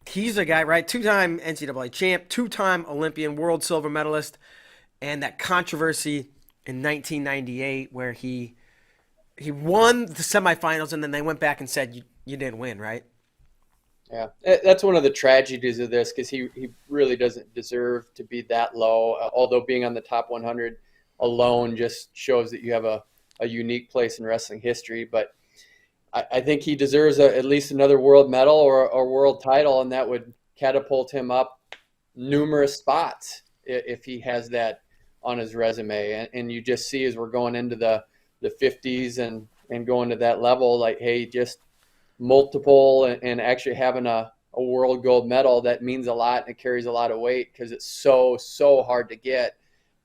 He's a guy, right? Two-time NCAA champ, two-time Olympian, world silver medalist, and that controversy in 1998 where he won the semifinals and then they went back and said you didn't win, right? Yeah, that's one of the tragedies of this because he really doesn't deserve to be that low. Although being on the top 100 alone just shows that you have a unique place in wrestling history. But I think he deserves at least another world medal or a world title, and that would catapult him up numerous spots if he has that on his resume. And you just see as we're going into the 50s and going to that level, like, hey, just multiple and actually having a world gold medal, that means a lot and it carries a lot of weight because it's so hard to get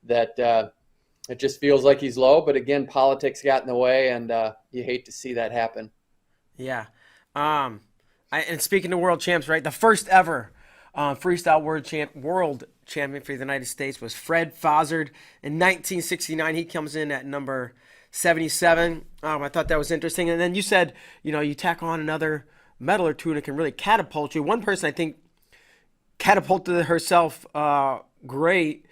that it just feels like he's low. But again, politics got in the way, and you hate to see that happen. Yeah. And speaking of world champs, right? The first ever freestyle world champion for the United States was Fred Fozzard in 1969. He comes in at number 77. I thought that was interesting. And then you said, you tack on another medal or two and it can really catapult you. One person I think catapulted herself great,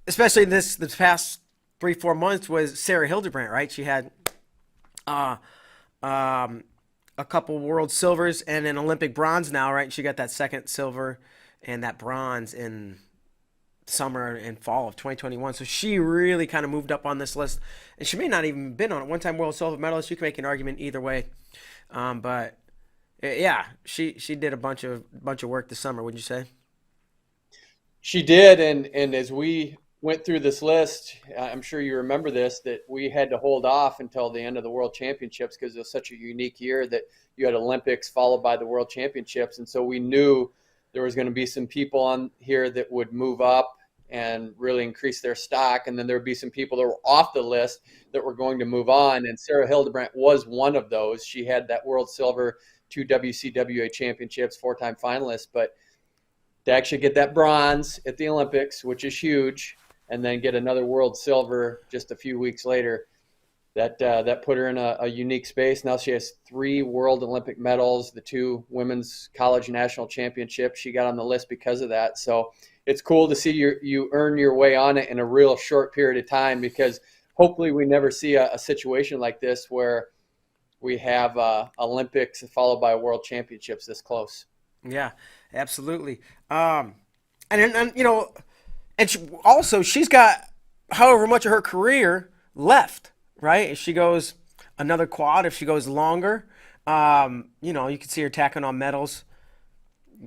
especially this past 3-4 months, was Sarah Hildebrandt, right? She had uh, um, a couple world silvers and an Olympic bronze now, right? She got that second silver and that bronze in summer and fall of 2021. So she really kind of moved up on this list, and she may not even been on it. One-time world silver medalist. You can make an argument either way, but yeah, she did a bunch of work this summer. Wouldn't you say? She did, and as we went through this list, I'm sure you remember this, that we had to hold off until the end of the World Championships because it was such a unique year that you had Olympics followed by the World Championships, and so we knew there was going to be some people on here that would move up and really increase their stock, and then there would be some people that were off the list that were going to move on, and Sarah Hildebrandt was one of those. She had that world silver, 2 WCWA championships, 4-time finalist, but to actually get that bronze at the Olympics, which is huge, and then get another world silver just a few weeks later, that put her in a unique space. Now she has 3 world Olympic medals, the 2 women's college national championships. She got on the list because of that. So it's cool to see you earn your way on it in a real short period of time, because hopefully we never see a situation like this where we have Olympics followed by world championships this close. Yeah, absolutely. And and she's got however much of her career left, right? If she goes another quad, if she goes longer, you can see her tacking on medals.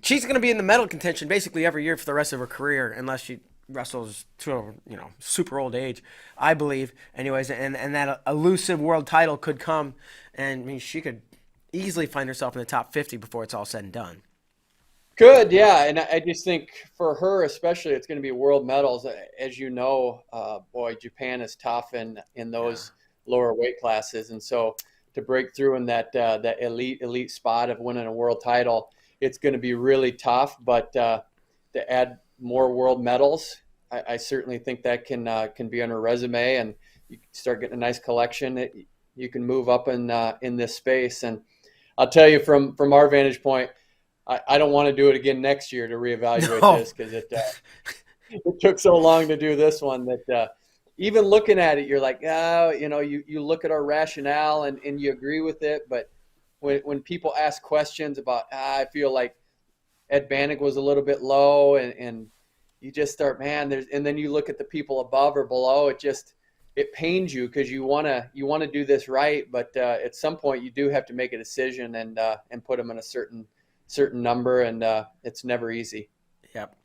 She's going to be in the medal contention basically every year for the rest of her career, unless she wrestles to a super old age, I believe. Anyways, and that elusive world title could come, and I mean she could easily find herself in the top 50 before it's all said and done. Good, yeah, and I just think for her especially, it's going to be world medals. As you know, boy, Japan is tough in Yeah. those lower weight classes, and so to break through in that elite spot of winning a world title, it's going to be really tough. But to add more world medals, I certainly think that can be on her resume, and you start getting a nice collection. You can move up in this space, and I'll tell you from our vantage point, I don't want to do it again next year to reevaluate No. this because it took so long to do this one that even looking at it, you're like, oh, you look at our rationale and you agree with it. But when people ask questions about, I feel like Ed Bannick was a little bit low, and you just start, man, and then you look at the people above or below, it pains you because you want to do this right. But at some point you do have to make a decision and put them in a certain number, and it's never easy. Yep.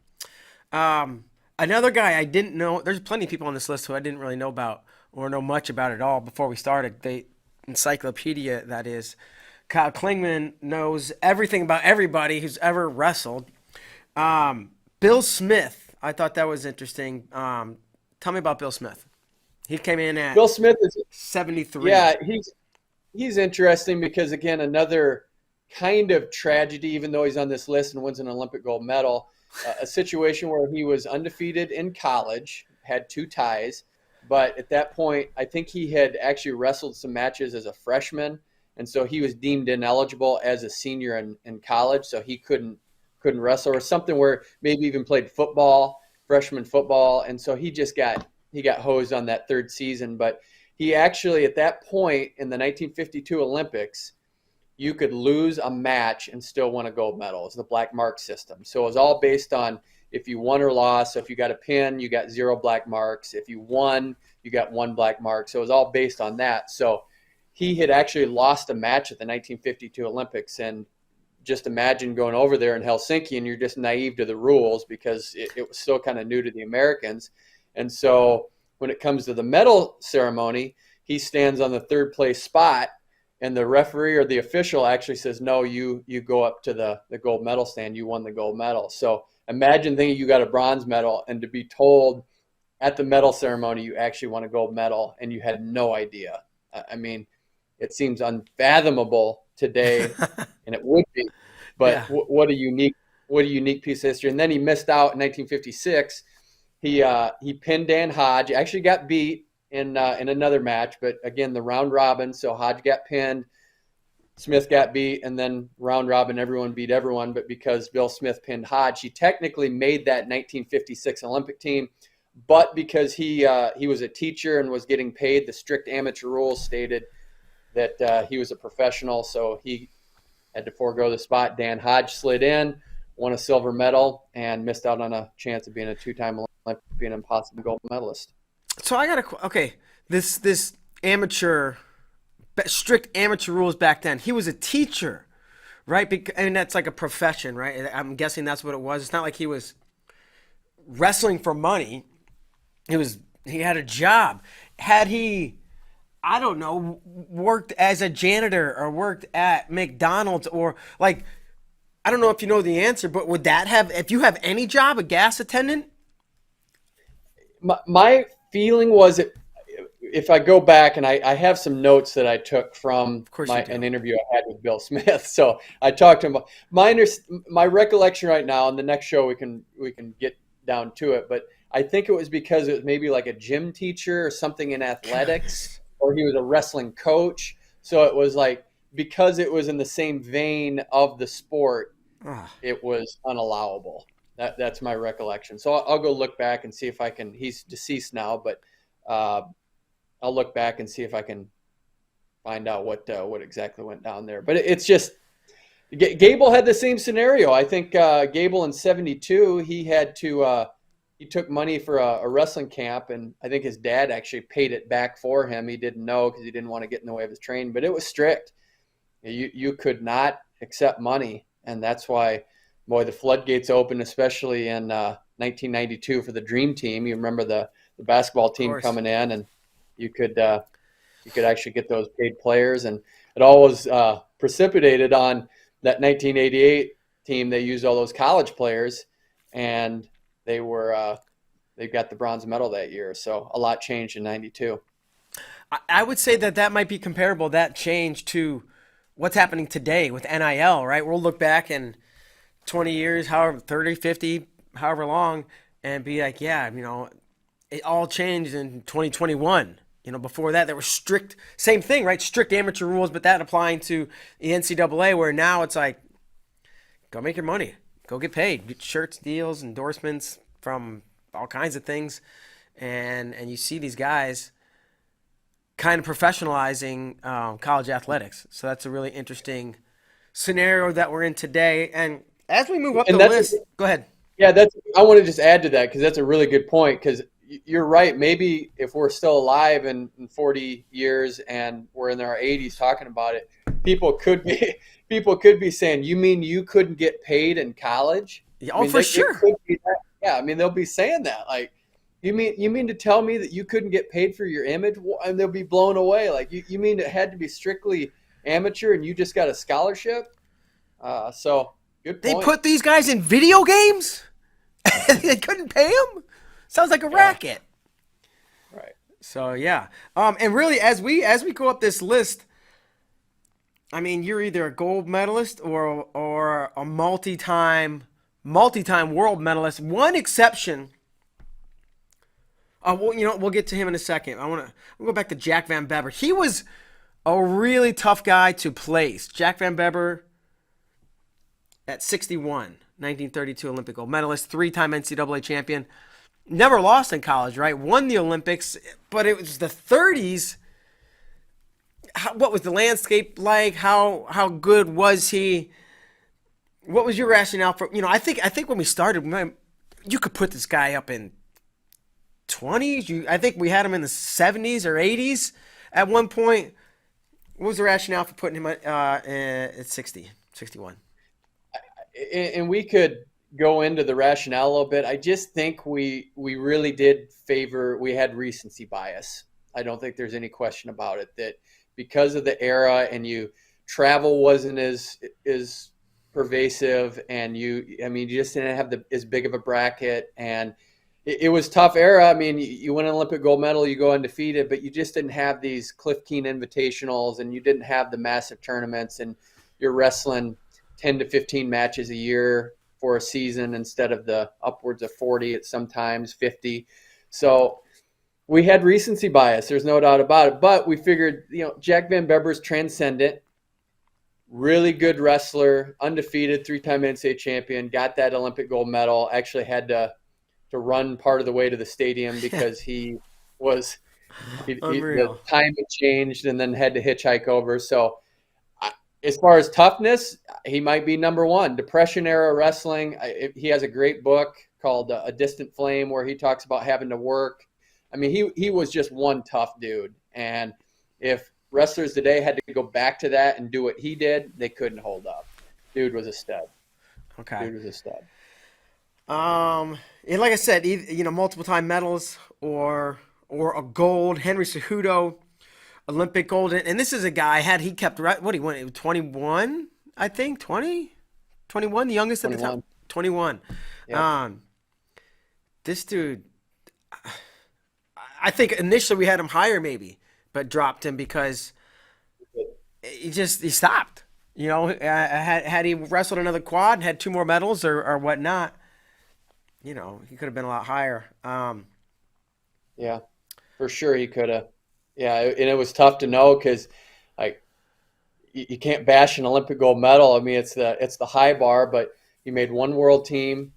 Another guy I didn't know. There's plenty of people on this list who I didn't really know about or know much about at all before we started. The encyclopedia, that is. Kyle Klingman knows everything about everybody who's ever wrestled. Bill Smith. I thought that was interesting. Tell me about Bill Smith. He came in at Bill Smith is 73. Yeah, he's interesting because again, another kind of tragedy, even though he's on this list and wins an Olympic gold medal, a situation where he was undefeated in college, had 2 ties, but at that point I think he had actually wrestled some matches as a freshman and so he was deemed ineligible as a senior in college, so he couldn't wrestle, or something, where maybe even played football, freshman football, and so he got hosed on that third season. But he actually, at that point in the 1952 Olympics, you could lose a match and still win a gold medal. It's the black mark system. So it was all based on if you won or lost. So if you got a pin, you got 0 black marks. If you won, you got 1 black mark. So it was all based on that. So he had actually lost a match at the 1952 Olympics. And just imagine going over there in Helsinki and you're just naive to the rules, because it was still kind of new to the Americans. And so when it comes to the medal ceremony, he stands on the third place spot, and the referee or the official actually says, no, you go up to the gold medal stand. You won the gold medal. So imagine thinking you got a bronze medal, and to be told at the medal ceremony you actually won a gold medal and you had no idea. I mean, it seems unfathomable today, and it would be. But Yeah. what a unique piece of history. And then he missed out in 1956. He pinned Dan Hodge. Actually got beat in another match, but again, the round robin. So Hodge got pinned, Smith got beat, and then round robin, everyone beat everyone. But because Bill Smith pinned Hodge, he technically made that 1956 Olympic team. But because he was a teacher and was getting paid, the strict amateur rules stated that he was a professional, so he had to forego the spot. Dan Hodge slid in, won a silver medal, and missed out on a chance of being a 2-time Olympian and possibly gold medalist. So I got to okay. This amateur, strict amateur rules back then. He was a teacher, right? And that's like a profession, right? I'm guessing that's what it was. It's not like he was wrestling for money. He had a job. Had he, I don't know, worked as a janitor or worked at McDonald's, or like, I don't know if you know the answer, but would that have, if you have any job, a gas attendant? My feeling was, if I go back, and I have some notes that I took from an interview I had with Bill Smith. So I talked to him about my recollection right now. On the next show, we can get down to it. But I think it was because it was maybe like a gym teacher or something in athletics, or he was a wrestling coach. So it was like, because it was in the same vein of the sport, it was unallowable. That's my recollection. So I'll go look back and see if I can. He's deceased now, but I'll look back and see if I can find out what exactly went down there. But it's just, Gable had the same scenario. I think Gable in '72, he had to he took money for a wrestling camp, and I think his dad actually paid it back for him. He didn't know because he didn't want to get in the way of his training, but it was strict. You could not accept money, and that's why, boy, the floodgates opened, especially in 1992 for the Dream Team. You remember the basketball team coming in, and you could actually get those paid players, and it all was precipitated on that 1988 team. They used all those college players, and they got the bronze medal that year. So a lot changed in '92. I would say that might be comparable, that change, to what's happening today with NIL, right? We'll look back in 20 years, however, 30, 50, however long, and be like, yeah, it all changed in 2021. Before that, there were strict, same thing, right? Strict amateur rules, but that applying to the NCAA, where now it's like, go make your money. Go get paid. Get shirts, deals, endorsements from all kinds of things. And you see these guys kind of professionalizing college athletics. So that's a really interesting scenario that we're in today. And as we move up the list, go ahead. Yeah, I want to just add to that, because that's a really good point, because you're right. Maybe if we're still alive in 40 years and we're in our 80s talking about it, people could be saying, you mean you couldn't get paid in college? Oh, for sure. Yeah, they'll be saying that. Like, you mean to tell me that you couldn't get paid for your image? And they'll be blown away. Like, you mean it had to be strictly amateur and you just got a scholarship? So good point. They put these guys in video games? They couldn't pay them? Sounds like a racket. Right. So yeah. And really, as we go up this list, you're either a gold medalist or a multi-time world medalist. One exception. We'll get to him in a second. We'll go back to Jack Van Bebber. He was a really tough guy to place. Jack Van Bebber at 61, 1932 Olympic gold medalist, three-time NCAA champion. Never lost in college, right? Won the Olympics, but it was the 30s. What was the landscape like? How good was he? What was your rationale for? I think when we started, you could put this guy up in 20s. I think we had him in the 70s or 80s at one point. What was the rationale for putting him at 60, 61? And we could go into the rationale a little bit. I just think we really did favor. We had recency bias. I don't think there's any question about it that because of the era and travel wasn't as pervasive, and you just didn't have as big of a bracket, and it was tough era. I mean, you win an Olympic gold medal, you go undefeated, but you just didn't have these Cliff Keen invitationals, and you didn't have the massive tournaments, and you're wrestling 10 to 15 matches a year for a season instead of the upwards of 40 at sometimes 50. So we had recency bias. There's no doubt about it. But we figured, Jack Van Bebber's transcendent, really good wrestler, undefeated, three-time NCAA champion, got that Olympic gold medal, actually had to run part of the way to the stadium because the time had changed and then had to hitchhike over. So as far as toughness, he might be number one. Depression era wrestling. He has a great book called A Distant Flame where he talks about having to work. I mean, he was just one tough dude. And if wrestlers today had to go back to that and do what he did, they couldn't hold up. Dude was a stud. Okay. Dude was a stud. And like I said, multiple time medals or a gold. Henry Cejudo, Olympic gold, and this is a guy he kept what he won 21, I think 21, the youngest 21. at the time. 21. Yeah. This dude, I think initially we had him higher maybe, but dropped him because he stopped. Had he wrestled another quad and had two more medals or whatnot, he could have been a lot higher. Yeah, for sure he could have. Yeah, and it was tough to know because, you can't bash an Olympic gold medal. I mean, it's the high bar, but you made one world team,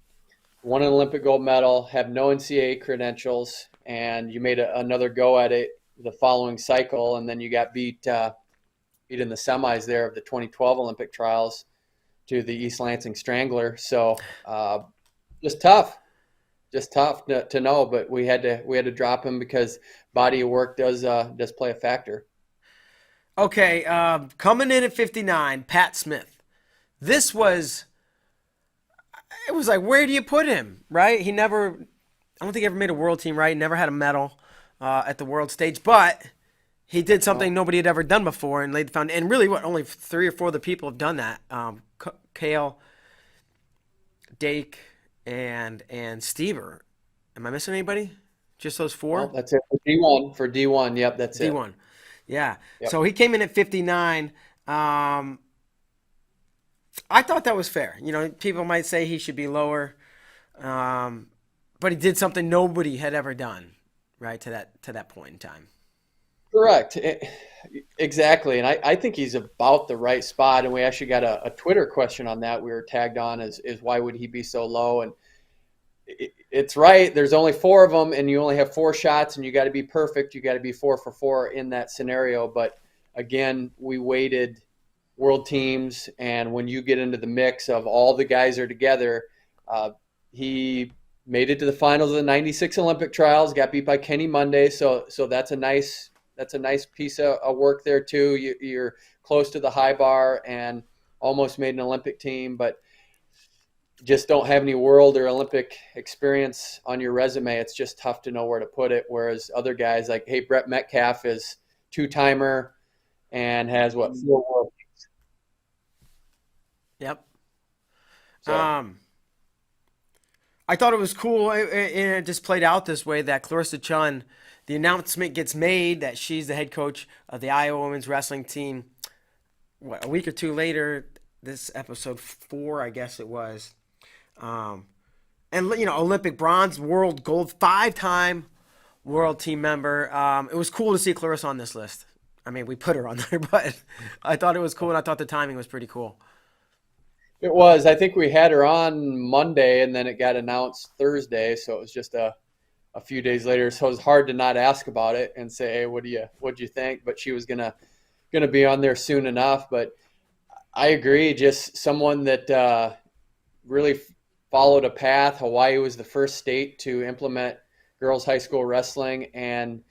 won an Olympic gold medal, have no NCAA credentials, and you made another go at it the following cycle, and then you got beat in the semis there of the 2012 Olympic trials to the East Lansing Strangler. So just tough to know, but we had to drop him because body of work does play a factor. Okay, coming in at 59, Pat Smith. It was like, where do you put him, right? I don't think he ever made a world team, right? Never had a medal at the world stage, but he did something nobody had ever done before and laid the foundation. And really, only 3 or 4 of the people have done that. Kale, Dake, and Stever. Am I missing anybody? Just those 4? Well, that's it for D1. For D1, yep, that's it. D1. Yeah. Yep. So he came in at 59. I thought that was fair. People might say he should be lower, but he did something nobody had ever done, right, to that point in time. Correct. Exactly. And I think he's about the right spot. And we actually got a Twitter question on that we were tagged on is why would he be so low? And it's right. There's only 4 of them, and you only have 4 shots, and you got to be perfect. You got to be 4 for 4 in that scenario. But again, we weighted world teams, and when you get into the mix of all the guys are together, he made it to the finals of the '96 Olympic trials. Got beat by Kenny Monday, so that's a nice piece of work there too. You're close to the high bar and almost made an Olympic team, but just don't have any world or Olympic experience on your resume. It's just tough to know where to put it. Whereas other guys like, hey, Brett Metcalf is 2-timer and has 4 world teams. Yep. So. I thought it was cool, and it just played out this way that Clarissa Chun, the announcement gets made that she's the head coach of the Iowa women's wrestling team. A week or 2 later, this episode 4, I guess it was. And Olympic bronze, world gold, 5-time world team member. It was cool to see Clarissa on this list. I mean, we put her on there, but I thought it was cool, and I thought the timing was pretty cool. It was. I think we had her on Monday, and then it got announced Thursday, so it was just a few days later. So it was hard to not ask about it and say, "Hey, what do you think?" But she was gonna be on there soon enough. But I agree. Just someone that really followed a path. Hawaii was the first state to implement girls high school wrestling, and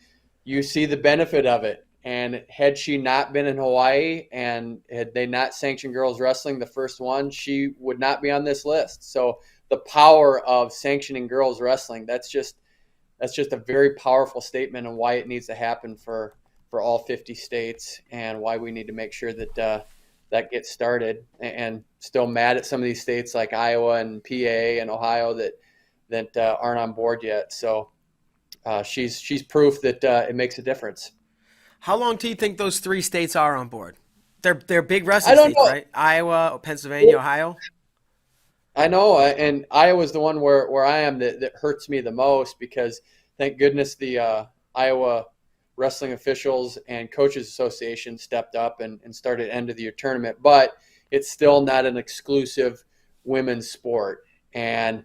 you see the benefit of it. And had she not been in Hawaii and had they not sanctioned girls wrestling, the first one, she would not be on this list. So the power of sanctioning girls wrestling, that's just a very powerful statement, and why it needs to happen for all 50 states, and why we need to make sure that that gets started. And still mad at some of these states like Iowa and PA and Ohio that aren't on board yet. So she's proof that it makes a difference. How long do you think those three states are on board? They're big I wrestling don't states, know. right? Iowa, Pennsylvania, Ohio. I know, and Iowa's the one where I am that hurts me the most, because thank goodness the Iowa Wrestling Officials and Coaches Association stepped up and started end of the year tournament, but it's still not an exclusive women's sport. And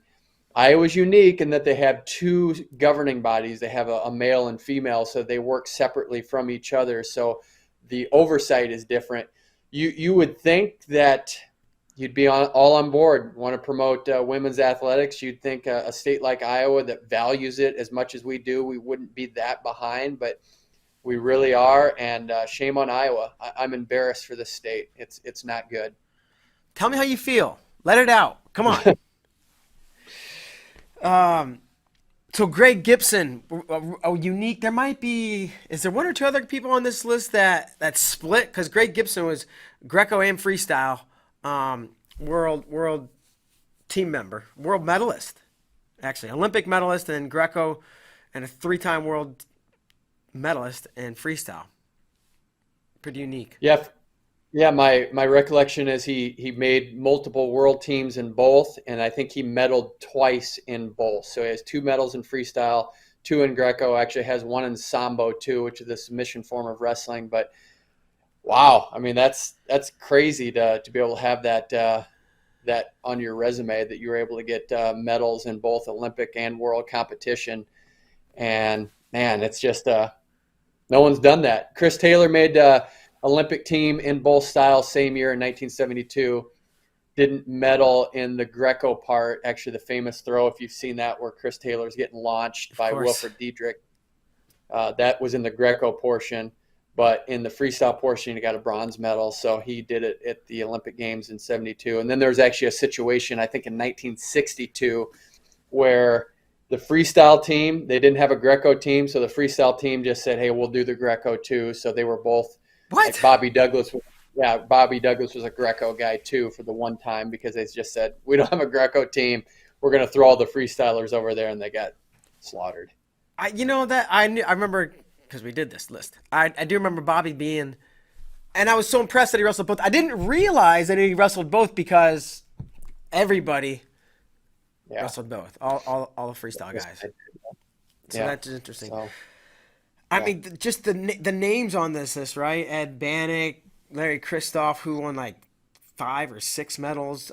Iowa's unique in that they have two governing bodies. They have a male and female, so they work separately from each other. So the oversight is different. You would think that you'd be all on board, want to promote women's athletics. You'd think a state like Iowa that values it as much as we do, we wouldn't be that behind, but we really are. And shame on Iowa. I'm embarrassed for this state. It's not good. Tell me how you feel. Let it out. Come on. So Greg Gibson, a unique. There might be. Is there one or two other people on this list that split? Because Greg Gibson was Greco and freestyle, world team member, world medalist, actually Olympic medalist in Greco, and a three-time world medalist in freestyle. Pretty unique. Yeah, yeah. My recollection is he made multiple world teams in both, and I think he medaled twice in both. So he has two medals in freestyle, two in Greco. Actually has one in Sambo too, which is the submission form of wrestling. But wow, I mean that's crazy to be able to have that on your resume, that you were able to get medals in both Olympic and world competition. And man, it's just no one's done that. Chris Taylor made Olympic team in both styles same year in 1972. Didn't medal in the Greco part. Actually, the famous throw, if you've seen that, where Chris Taylor's getting launched by Wilfred Diedrich, that was in the Greco portion. But in the freestyle portion, he got a bronze medal. So he did it at the Olympic Games in 72. And then there was actually a situation, I think in 1962, where the freestyle team, they didn't have a Greco team. So the freestyle team just said, hey, we'll do the Greco too. So they were both, What? like Bobby Douglas was a Greco guy too for the one time, because they just said, we don't have a Greco team. We're going to throw all the freestylers over there, and they got slaughtered. I remember because we did this list. I do remember Bobby being, and I was so impressed that he wrestled both. I didn't realize that he wrestled both because everybody wrestled both. All the freestyle guys. So that's interesting. So, I mean, just the names on this list, right? Ed Bannock, Larry Kristoff, who won like 5 or 6 medals.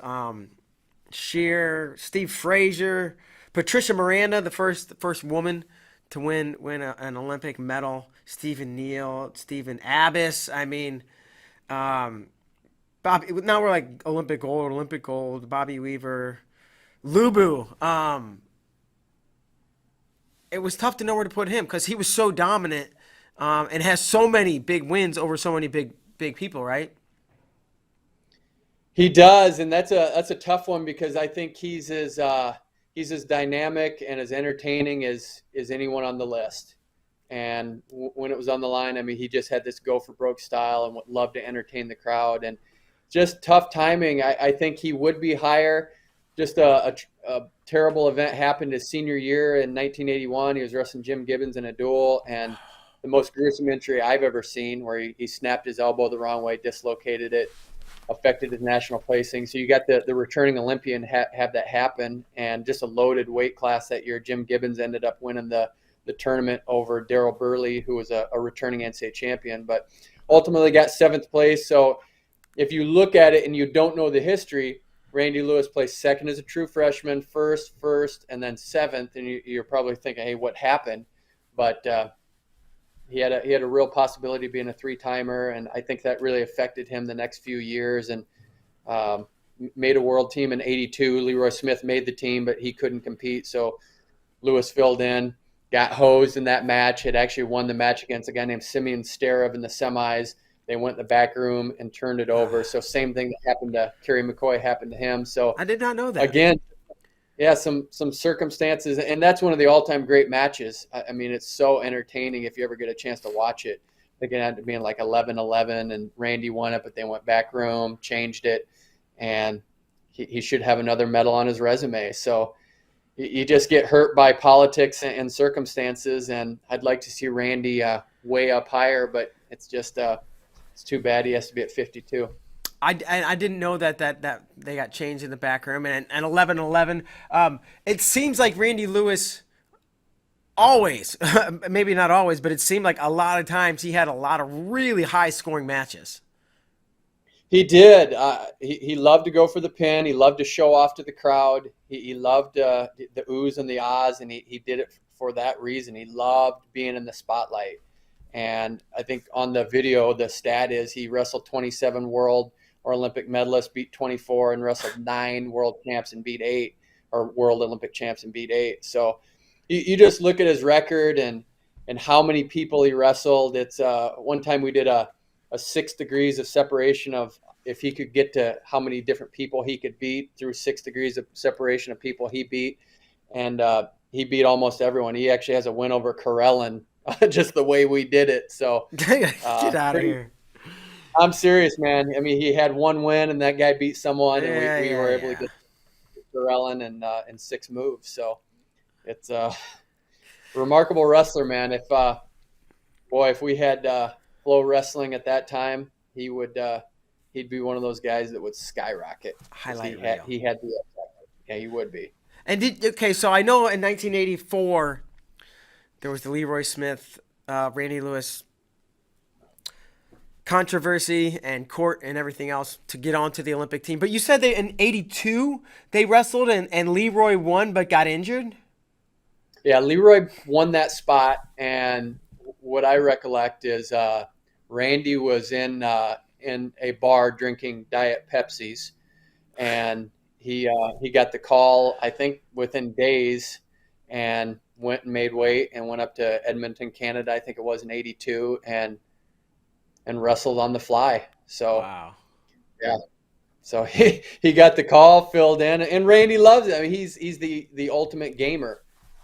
Shear, Steve Frazier, Patricia Miranda, the first woman to win an Olympic medal. Stephen Neal, Stephen Abbas. I mean, Bobby. Now we're like Olympic gold. Bobby Weaver, Lubu. It was tough to know where to put him because he was so dominant and has so many big wins over so many big people, right? he does, and that's a tough one, because I think he's as dynamic and as entertaining as anyone on the list. And when it was on the line, I mean, he just had this go for broke style and would love to entertain the crowd. And just tough timing. I think he would be higher. Just a terrible event happened his senior year in 1981. He was wrestling Jim Gibbons in a duel, and the most gruesome injury I've ever seen, where he snapped his elbow the wrong way, dislocated it, affected his national placing. So you got the returning Olympian have that happen, and just a loaded weight class that year. Jim Gibbons ended up winning the the tournament over Daryl Burley, who was a returning NCAA champion, but ultimately got 7th place. So if you look at it and you don't know the history, Randy Lewis placed 2nd as a true freshman, first, and then 7th, and you're probably thinking, hey, what happened? But he had a real possibility of being a 3-timer, and I think that really affected him the next few years. And made a world team in '82. Leroy Smith made the team, but he couldn't compete, so Lewis filled in. Got hosed in that match. Had actually won the match against a guy named Simeon Sterev in the semis. They went in the back room and turned it over. So same thing that happened to Kerry McCoy happened to him. So I did not know that. Again, yeah, some circumstances, and that's one of the all-time great matches. I mean, it's so entertaining if you ever get a chance to watch it. I think it ended up being like 11-11, and Randy won it, but they went back room, changed it, and he should have another medal on his resume. So you just get hurt by politics and circumstances, and I'd like to see Randy way up higher, but it's just it's too bad he has to be at 52. I didn't know that they got changed in the back room, and 11-11. It seems like Randy Lewis always, maybe not always, but it seemed like a lot of times he had a lot of really high scoring matches. He did. He loved to go for the pin. He loved to show off to the crowd. He loved the oohs and the ahs, and he did it for that reason. He loved being in the spotlight. And I think on the video, the stat is he wrestled 27 world or Olympic medalists, beat 24, and wrestled 9 world champs and beat 8, or world Olympic champs and beat 8. So you just look at his record and how many people he wrestled. It's one time we did a 6 degrees of separation of if he could get to how many different people he could beat through 6 degrees of separation of people he beat. And he beat almost everyone. He actually has a win over Karelin, just the way we did it. So Get out of here. I'm serious, man. I mean, he had 1 win, and that guy beat someone, and we were able to get Karelin in 6 moves. So it's a remarkable wrestler, man. If we had FloWrestling at that time, he'd be one of those guys that would skyrocket. Highlight reel. He had the yeah, he would be. And so I know in 1984 there was the Leroy Smith, Randy Lewis controversy and court and everything else to get onto the Olympic team. But you said that in '82 they wrestled and Leroy won but got injured? Yeah, Leroy won that spot, and what I recollect is Randy was in a bar drinking Diet Pepsis, and he got the call, I think, within days, and went and made weight and went up to Edmonton, Canada, I think it was in '82, and wrestled on the fly. So wow. Yeah. So he got the call, filled in, and Randy loves it. I mean, he's the ultimate gamer.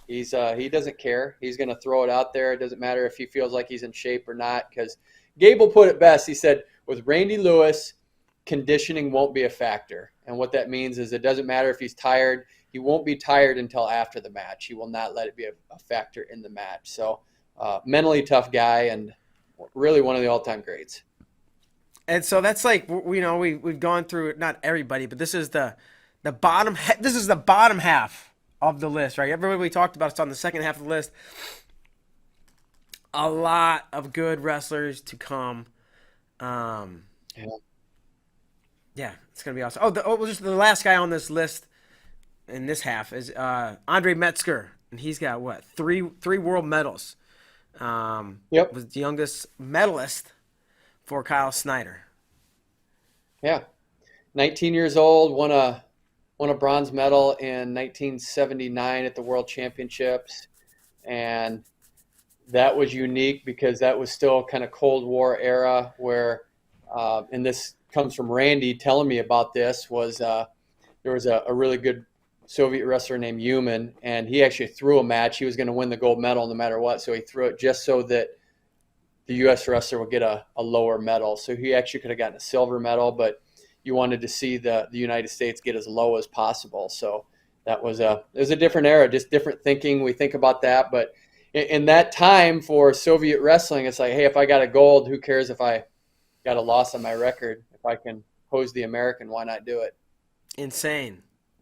He doesn't care. He's going to throw it out there. It doesn't matter if he feels like he's in shape or not, because Gable put it best. He said, with Randy Lewis, conditioning won't be a factor. And what that means is it doesn't matter if he's tired. He won't be tired until after the match. He will not let it be a factor in the match. So mentally tough guy, and really one of the all-time greats. And so that's like, we've gone through it, not everybody, but this is the bottom half of the list, right? Everybody we talked about is on the second half of the list. A lot of good wrestlers to come. Yeah, it's gonna be awesome. Just the last guy on this list in this half is Andre Metzger, and he's got what, three world medals. Yep. Was the youngest medalist for Kyle Snyder. Yeah, 19 years old, won a bronze medal in 1979 at the World Championships, and that was unique because that was still kind of Cold War era where, and this comes from Randy telling me about this, was there was a really good Soviet wrestler named Human, and he actually threw a match. He was going to win the gold medal no matter what, so he threw it just so that the U.S. wrestler would get a lower medal. So he actually could have gotten a silver medal, but you wanted to see the United States get as low as possible. So it was a different era, just different thinking. We think about that, but in that time for Soviet wrestling, it's like, hey, if I got a gold, who cares if I got a loss on my record? If I can hose the American, why not do it?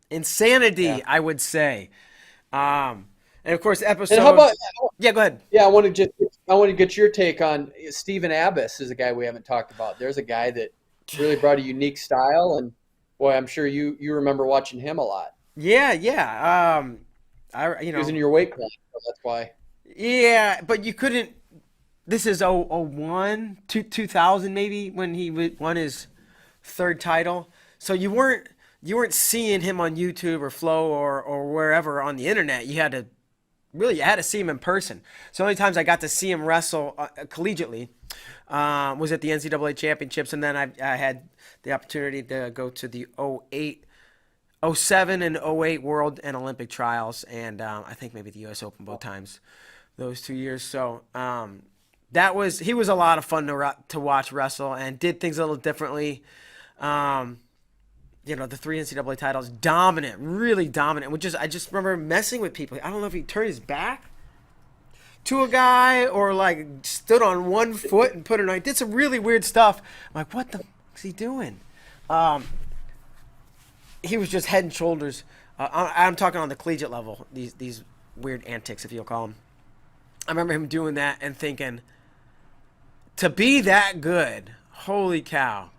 Insanity, yeah. I would say. And of course, And how episode. about Yeah, go ahead. yeah? I want to get your take on Stephen Abbas is a guy we haven't talked about. There's a guy that really brought a unique style, and boy, I'm sure you remember watching him a lot. Yeah, yeah. I you He was in know your weight class, so that's why. yeah, but you couldn't. This is 01, 2000 maybe when he won his third title. So you weren't seeing him on YouTube or Flow or wherever on the internet. You had to see him in person. So the only times I got to see him wrestle collegiately was at the NCAA championships, and then I had the opportunity to go to the '08, '07, and '08 World and Olympic trials, and I think maybe the U.S. Open both times, those 2 years. So he was a lot of fun to watch wrestle, and did things a little differently. Um, the three NCAA titles, dominant, really dominant. I just remember messing with people. I don't know if he turned his back to a guy or like stood on one foot and put it on. Did some really weird stuff. I'm like, what the f- is he doing? Um, he was just head and shoulders. I'm talking on the collegiate level. These weird antics, if you'll call them. I remember him doing that and thinking, to be that good, holy cow!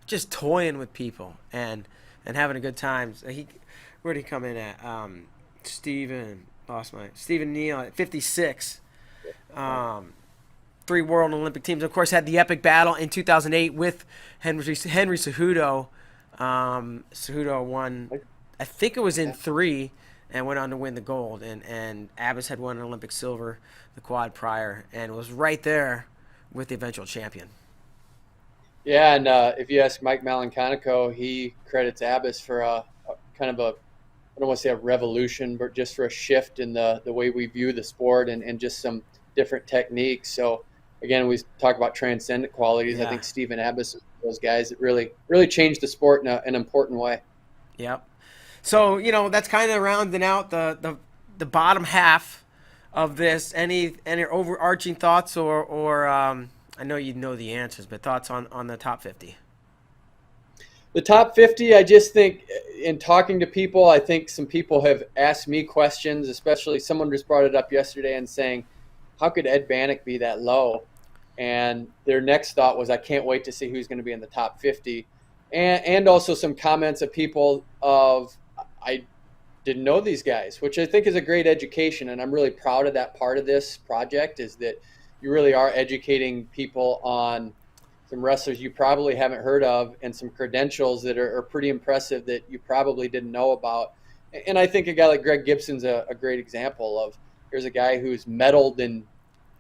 Just toying with people and having a good time. Where'd he come in at? Stephen Neal at 56. Three World and Olympic teams. Of course, had the epic battle in 2008 with Henry Cejudo. Cejudo won, I think it was in three, and went on to win the gold. And Abbas had won an Olympic silver the quad prior, and was right there with the eventual champion. Yeah, and if you ask Mike Malanconico, he credits Abbas for a kind of a I don't want to say a revolution, but just for a shift in the way we view the sport and just some different techniques. So again, we talk about transcendent qualities. I Yeah. think Stephen Abbas is one of those guys that really changed the sport in an important way. Yep. So that's kind of rounding out the bottom half of this. Any overarching thoughts or I know you know the answers, but thoughts on the top 50? The top 50, I just think in talking to people, I think some people have asked me questions, especially someone just brought it up yesterday and saying, how could Ed Bannock be that low? And their next thought was, I can't wait to see who's going to be in the top 50. And also some comments of people of, I didn't know these guys, which I think is a great education. And I'm really proud of that part of this project, is that you really are educating people on some wrestlers you probably haven't heard of and some credentials that are pretty impressive that you probably didn't know about. And I think a guy like Greg Gibson's a great example of, here's a guy who's medaled in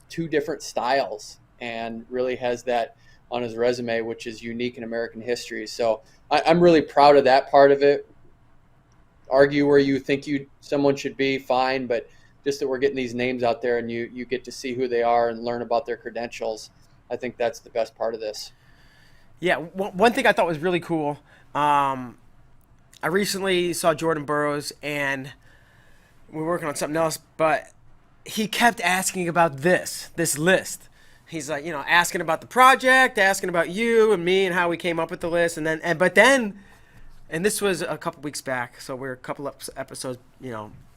two different styles and really has that on his resume, which is unique in American history. So I'm really proud of that part of it. Argue where you think someone should be, fine, but just that we're getting these names out there and you get to see who they are and learn about their credentials. I think that's the best part of this. Yeah, one thing I thought was really cool. I recently saw Jordan Burroughs, and we were working on something else, but he kept asking about this list. He's like, asking about the project, asking about you and me and how we came up with the list, and this was a couple weeks back, so we're a couple episodes,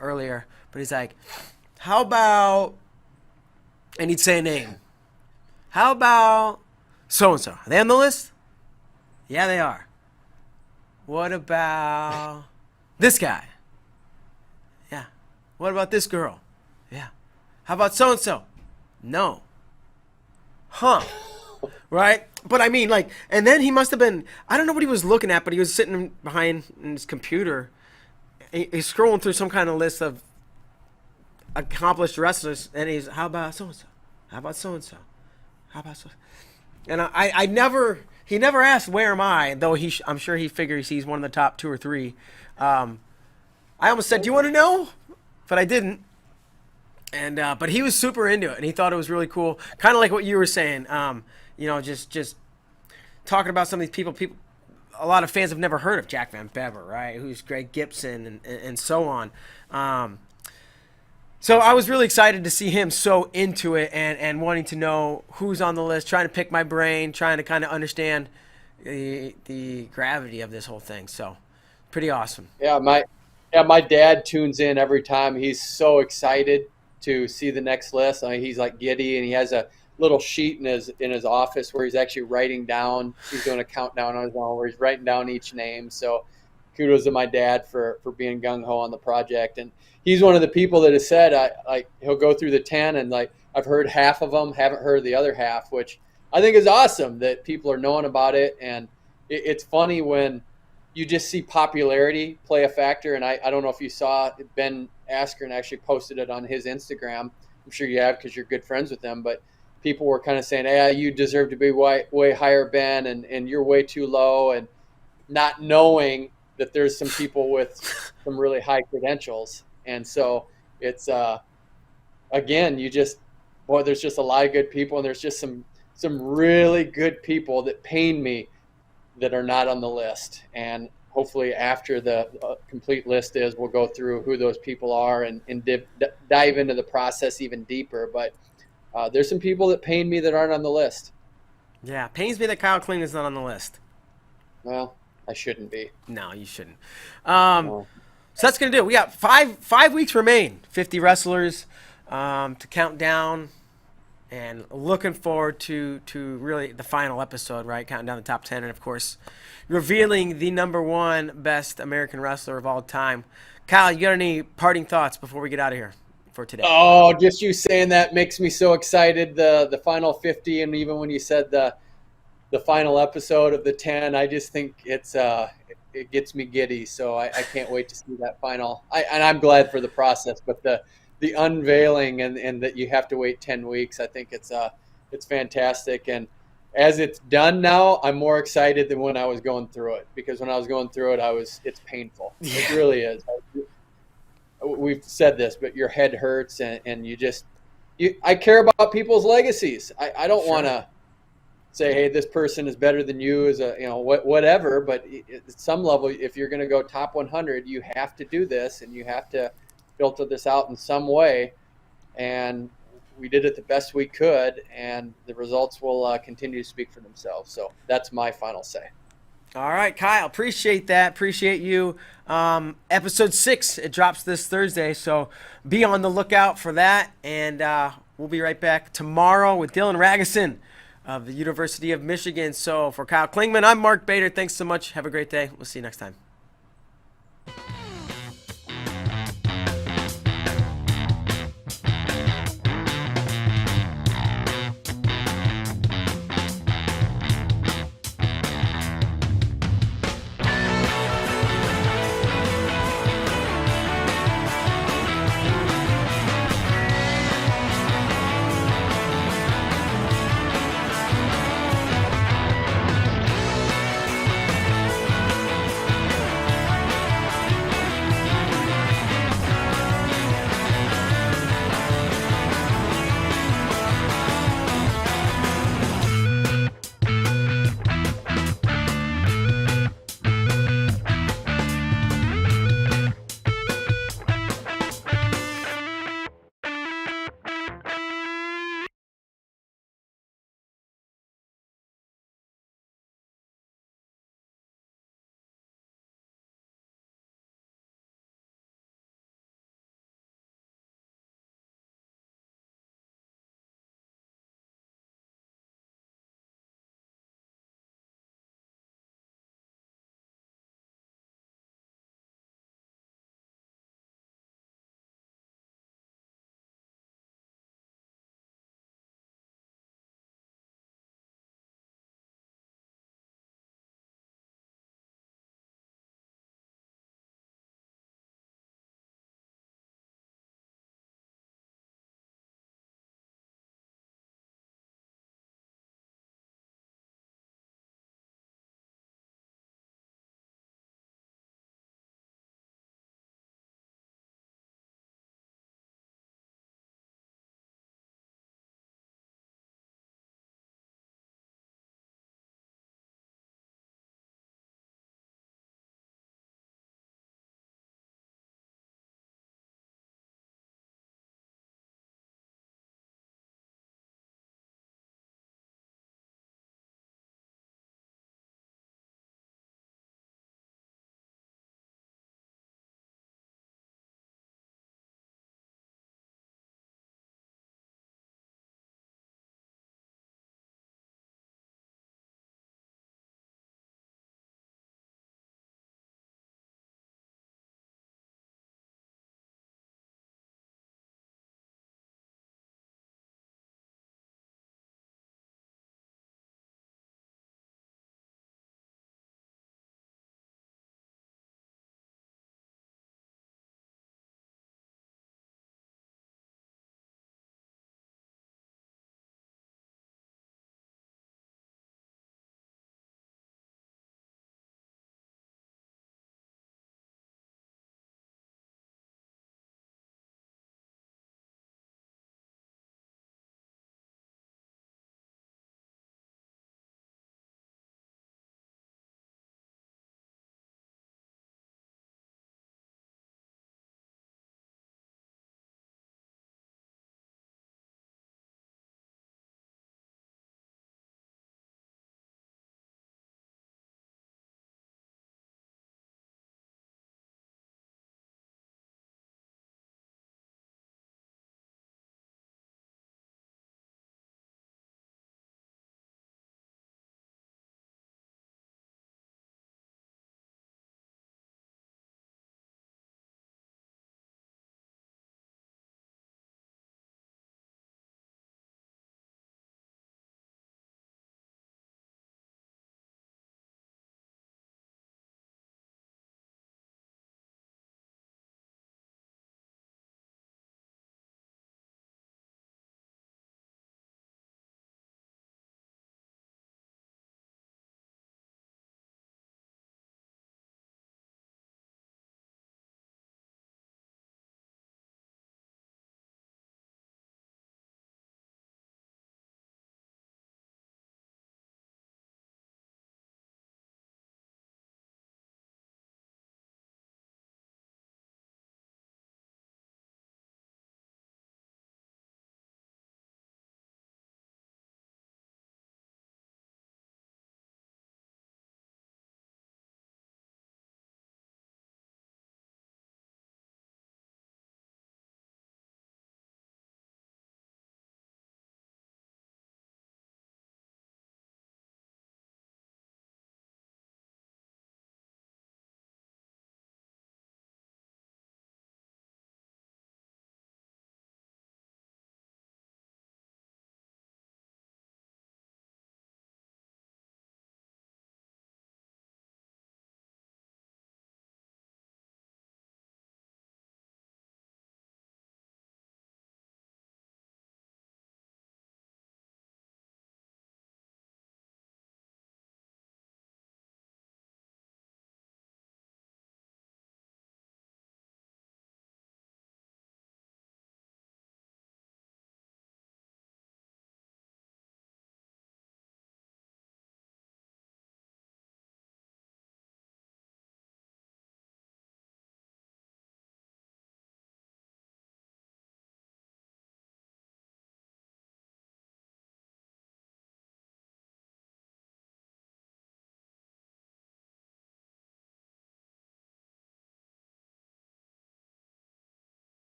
earlier. But he's like, how about, and he'd say a name. How about so-and-so? Are they on the list? Yeah, they are. What about this guy? Yeah. What about this girl? Yeah. How about so-and-so? No. Huh. Right? But I mean, like, and then he must have been, I don't know what he was looking at, but he was sitting behind his computer. He's scrolling through some kind of list of accomplished wrestlers, and he's, how about so-and-so? How about so-and-so? How about so? And he never asked, where am I? Though I'm sure he figures he's one of the top two or three. I almost said, do you want to know? But I didn't. And but he was super into it, and he thought it was really cool. Kind of like what you were saying. Just talking about some of these people. A lot of fans have never heard of Jack Van Bebber, right? Who's Greg Gibson and so on. So I was really excited to see him so into it and wanting to know who's on the list, trying to pick my brain, trying to kind of understand the gravity of this whole thing. So pretty awesome. Yeah, Yeah, my dad tunes in every time. He's so excited to see the next list. I mean, he's like giddy, and he has a little sheet in his office where he's actually writing down. He's doing a countdown on his own where he's writing down each name. So kudos to my dad for being gung ho on the project. And he's one of the people that has said, he'll go through the 10, and like I've heard half of them, haven't heard the other half, which I think is awesome that people are knowing about it. And it's funny when you just see popularity play a factor. And I don't know if you saw Ben Askren actually posted it on his Instagram. I'm sure you have because you're good friends with him. But people were kind of saying, hey, you deserve to be way higher, Ben, and you're way too low. And not knowing that there's some people with some really high credentials. And so it's, again, there's just a lot of good people. And there's just some really good people that pain me that are not on the list. And hopefully after the complete list we'll go through who those people are and dive into the process even deeper. But there's some people that pain me that aren't on the list. Yeah, pains me that Kyle Klingman's not on the list. Well, I shouldn't be. No, you shouldn't. No. So that's going to do it. We got five weeks remain, 50 wrestlers to count down. And looking forward to really the final episode, right? Counting down the top 10. And, of course, revealing the #1 best American wrestler of all time. Kyle, you got any parting thoughts before we get out of here for today? Oh, just you saying that makes me so excited. The final 50, and even when you said the final episode of the 10, I just think it gets me giddy. So I can't wait to see that final. And I'm glad for the process, but the unveiling and that you have to wait 10 weeks, I think it's fantastic. And as it's done now, I'm more excited than when I was going through it, because when I was going through it, it's painful. Yeah. It really is. We've said this, but your head hurts, and I care about people's legacies. I don't want to say, hey, this person is better than you, whatever. But at some level, if you're going to go top 100, you have to do this, and you have to filter this out in some way. And we did it the best we could, and the results will continue to speak for themselves. So that's my final say. All right, Kyle, appreciate that. Appreciate you. Episode 6, it drops this Thursday, so be on the lookout for that. And we'll be right back tomorrow with Dylan Ragusin of the University of Michigan. So for Kyle Klingman, I'm Mark Bader. Thanks so much. Have a great day. We'll see you next time.